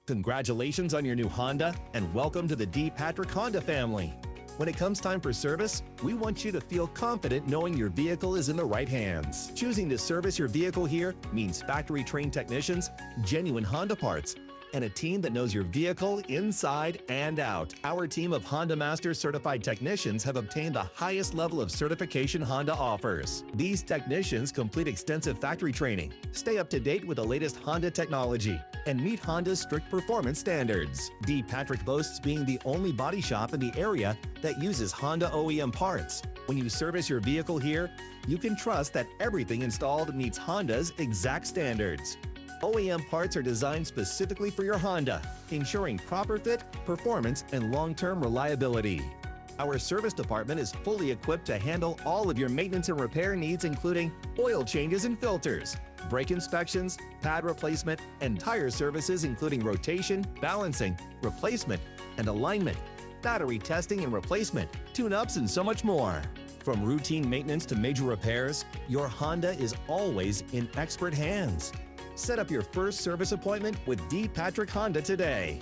Congratulations on your new Honda and welcome to the D. Patrick Honda family. When it comes time for service, we want you to feel confident knowing your vehicle is in the right hands. Choosing to service your vehicle here means factory-trained technicians, genuine Honda parts, and a team that knows your vehicle inside and out. Our team of Honda Master certified technicians have obtained the highest level of certification Honda offers. These technicians complete extensive factory training, stay up to date with the latest Honda technology, and meet Honda's strict performance standards. D. Patrick boasts being the only body shop in the area that uses Honda OEM parts. When you service your vehicle here, you can trust that everything installed meets Honda's exact standards. OEM parts are designed specifically for your Honda, ensuring proper fit, performance, and long-term reliability. Our service department is fully equipped to handle all of your maintenance and repair needs, including oil changes and filters, brake inspections, pad replacement, and tire services including rotation, balancing, replacement, and alignment, battery testing and replacement, tune-ups, and so much more. From routine maintenance to major repairs, your Honda is always in expert hands. Set up your first service appointment with D. Patrick Honda today.